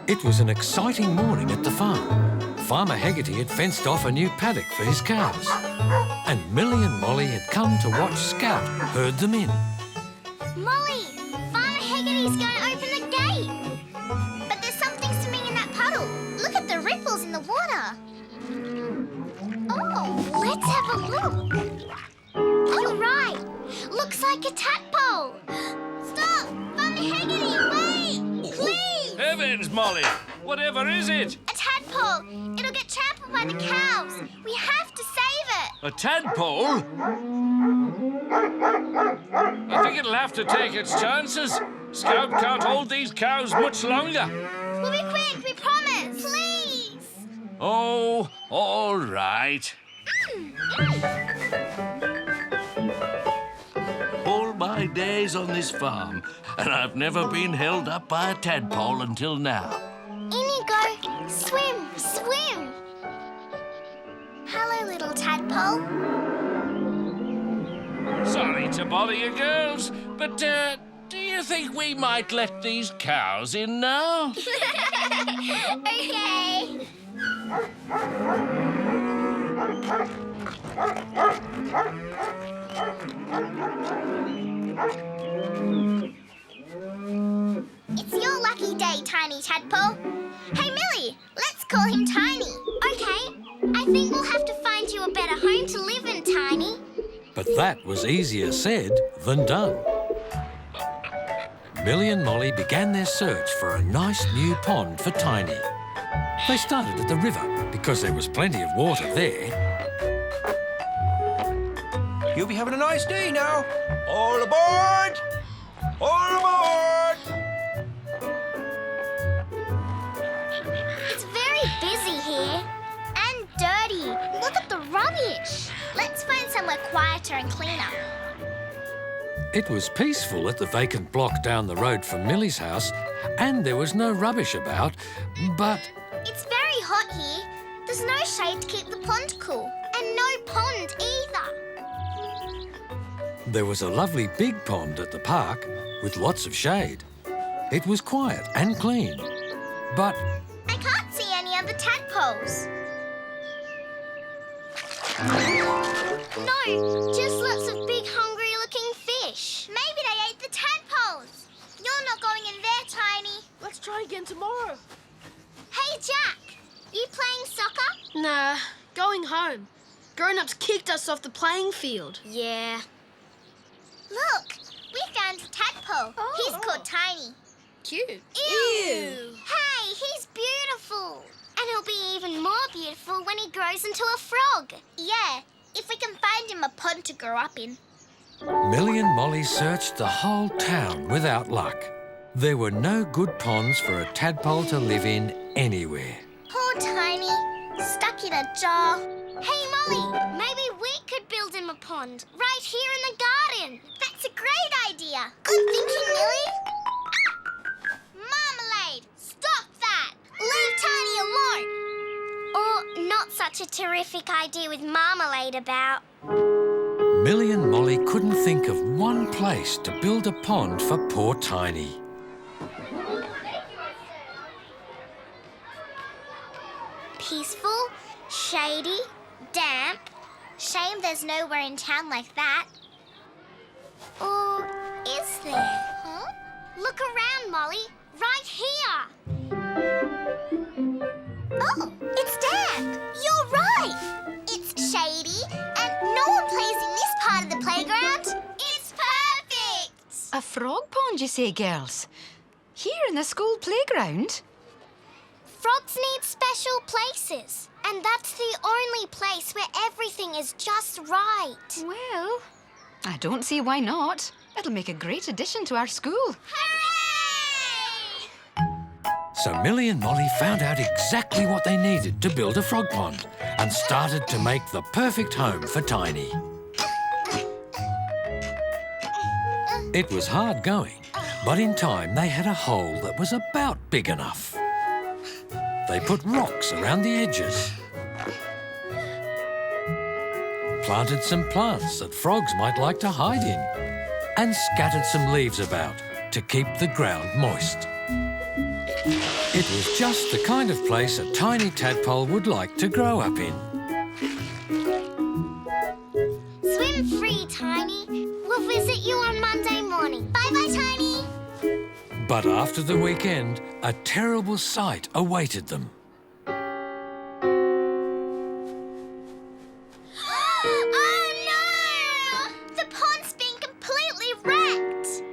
It was an exciting morning at the farm. Farmer Hegarty had fenced off a new paddock for his cows. And Millie and Molly had come to watch Scout herd them in. Molly, Farmer Hegarty's going to open the gate. But there's something swimming in that puddle. Look at the ripples in the water. Oh, let's have a look. You're right. Looks like a tadpole. Stop! Farmer Hegarty, wait! Please! Heavens, Molly! Whatever is it? A tadpole. It'll get trampled by the cows. We have to save it. A tadpole? I think it'll have to take its chances. Scout can't hold these cows much longer. We'll be quick, we promise. Please! Oh, all right. All my days on this farm, and I've never been held up by a tadpole until now. In you go. Swim, swim. Hello, little tadpole. Sorry to bother you girls, but do you think we might let these cows in now? Okay. It's your lucky day, Tiny Tadpole. Hey, Millie, let's call him Tiny. Okay, I think we'll have to find you a better home to live in, Tiny. But that was easier said than done. Millie and Molly began their search for a nice new pond for Tiny. They started at the river because there was plenty of water there. You'll be having a nice day now. All aboard! All aboard! It's very busy here. And dirty. Look at the rubbish. Let's find somewhere quieter and cleaner. It was peaceful at the vacant block down the road from Millie's house, and there was no rubbish about, but... It's very hot here. There's no shade to keep the pond cool. And no pond either. There was a lovely big pond at the park with lots of shade. It was quiet and clean, but... I can't see any other tadpoles. No, just lots of big hungry-looking fish. Maybe they ate the tadpoles. You're not going in there, Tiny. Let's try again tomorrow. Hey, Jack, you playing soccer? Nah, going home. Grown-ups kicked us off the playing field. Yeah. Look, we found a tadpole. He's called Tiny. Cute. Ew! Hey, he's beautiful. And he'll be even more beautiful when he grows into a frog. Yeah, if we can find him a pond to grow up in. Millie and Molly searched the whole town without luck. There were no good ponds for a tadpole to live in anywhere. Poor Tiny, stuck in a jar. Hey, Molly, maybe we could build him a pond right here in the garden. That's a great idea. Good thinking, Millie. Marmalade, stop that. Leave Tiny alone. Or not such a terrific idea with Marmalade about. Millie and Molly couldn't think of one place to build a pond for poor Tiny. Peaceful, shady, damp. Shame there's nowhere in town like that. Or is there? Huh? Look around, Molly. Right here. Oh, it's damp. You're right. It's shady and no one plays in this part of the playground. It's perfect. A frog pond, you say, girls? Here in the school playground? Frogs need special places. And that's the only place where everything is just right. Well, I don't see why not. It'll make a great addition to our school. Hooray! So Millie and Molly found out exactly what they needed to build a frog pond and started to make the perfect home for Tiny. It was hard going, but in time they had a hole that was about big enough. They put rocks around the edges, planted some plants that frogs might like to hide in, and scattered some leaves about to keep the ground moist. It was just the kind of place a tiny tadpole would like to grow up in. Swim free, Tiny. We'll visit you on Monday morning. Bye-bye, Tiny. But after the weekend, a terrible sight awaited them. Oh, no! The pond's been completely wrecked.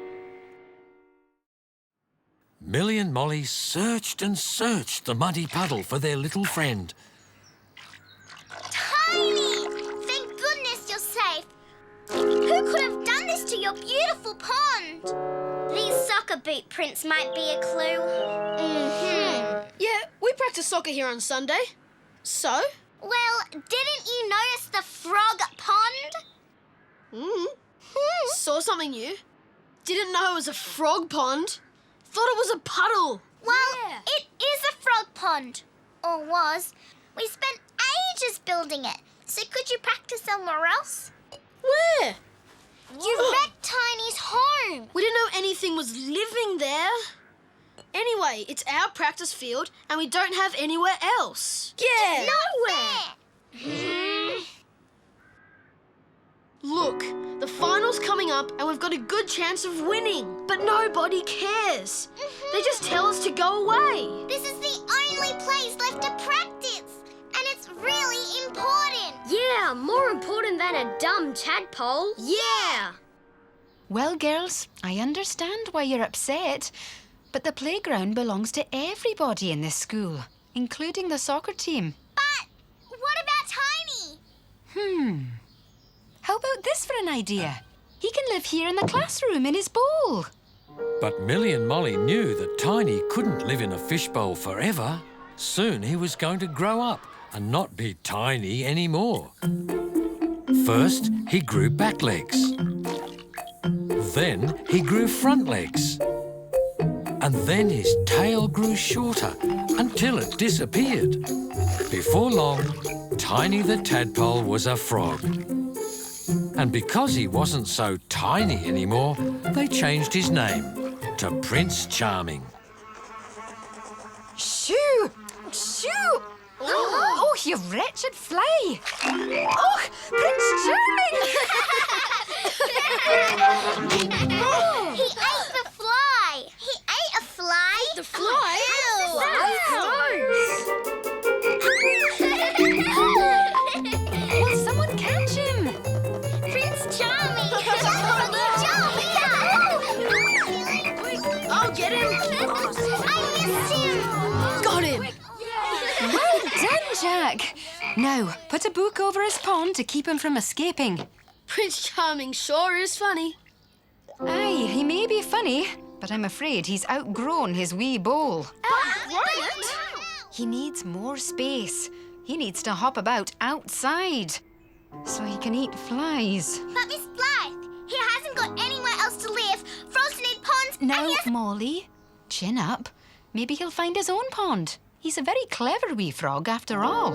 Millie and Molly searched and searched the muddy puddle for their little friend. Tiny! Thank goodness you're safe. Who could have done this to your beautiful pond? These soccer boot prints might be a clue. Yeah, we practice soccer here on Sunday. So? Well, didn't you notice the frog pond? Saw something new. Didn't know it was a frog pond. Thought it was a puddle. Well, it is a frog pond. Or was. We spent ages building it. So could you practice somewhere else? Where? You wrecked Tiny's home. We didn't know anything was living there. Anyway, it's our practice field and we don't have anywhere else. Yeah. Nowhere. Look, the final's coming up and we've got a good chance of winning. But nobody cares. They just tell us to go away. This is the only place left to practice. And it's really important. Yeah, more important than a dumb tadpole. Yeah. Well, girls, I understand why you're upset, but the playground belongs to everybody in this school, including the soccer team. But what about Tiny? How about this for an idea? He can live here in the classroom in his bowl. But Millie and Molly knew that Tiny couldn't live in a fishbowl forever. Soon he was going to grow up and not be tiny anymore. First, he grew back legs. Then he grew front legs. And then his tail grew shorter until it disappeared. Before long, Tiny the tadpole was a frog. And because he wasn't so tiny anymore, they changed his name to Prince Charming. Shoo! Shoo! Oh, you wretched fly! Oh, Prince Charming! He ate the fly. He ate a fly? The fly? Will someone catch him? Prince Charming. I'll get him. I missed him. Got him. Well done, Jack. Now, put a book over his pond to keep him from escaping. Prince Charming sure is funny. Aye, he may be funny, but I'm afraid he's outgrown his wee bowl. He needs more space. He needs to hop about outside so he can eat flies. But Miss Blythe, he hasn't got anywhere else to live. Frogs need ponds and Now, he has... Molly, chin up. Maybe he'll find his own pond. He's a very clever wee frog after all.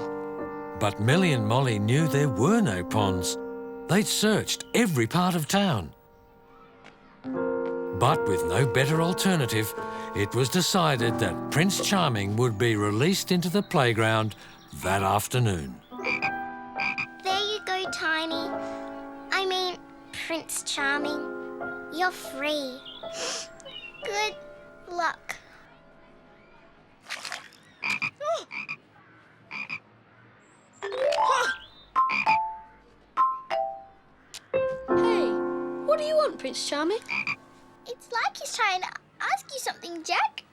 But Millie and Molly knew there were no ponds. They'd searched every part of town. But with no better alternative, it was decided that Prince Charming would be released into the playground that afternoon. There you go, Tiny. I mean, Prince Charming. You're free. Good luck. Hey, what do you want, Prince Charming? It's like he's trying to ask you something, Jack.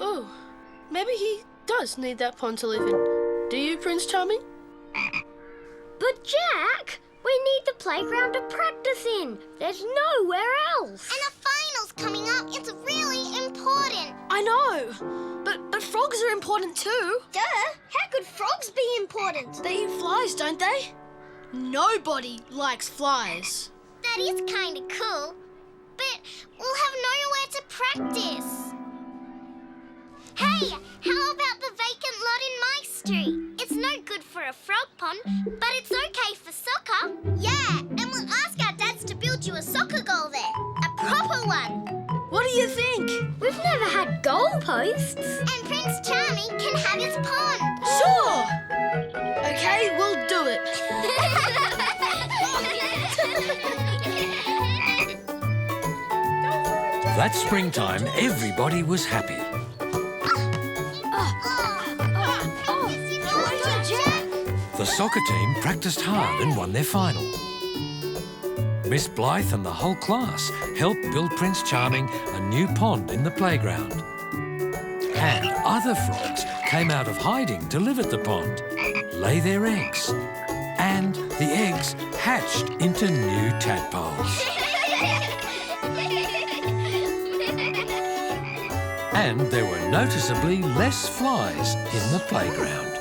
Oh, maybe he does need that pond to live in. Do you, Prince Charming? But Jack, we need the playground to practice in. There's nowhere else. And the final's coming up. It's really important. I know, but frogs are important too. Duh. How could frogs be important? They eat flies, don't they? Nobody likes flies. That is kind of cool. But we'll have nowhere to practice. Hey, how about the vacant lot in my street? It's no good for a frog pond, but it's okay for soccer. Yeah, and we'll ask our dads to build build you a soccer goal there. A proper one. What do you think? We've never had goalposts. And Prince Charming can have his pond. Sure. Okay, we'll do it. That springtime, everybody was happy. The soccer team practiced hard and won their final. Miss Blythe and the whole class helped build Prince Charming a new pond in the playground. And other frogs came out of hiding to live at the pond, lay their eggs. And the eggs hatched into new tadpoles. And there were noticeably less flies in the playground.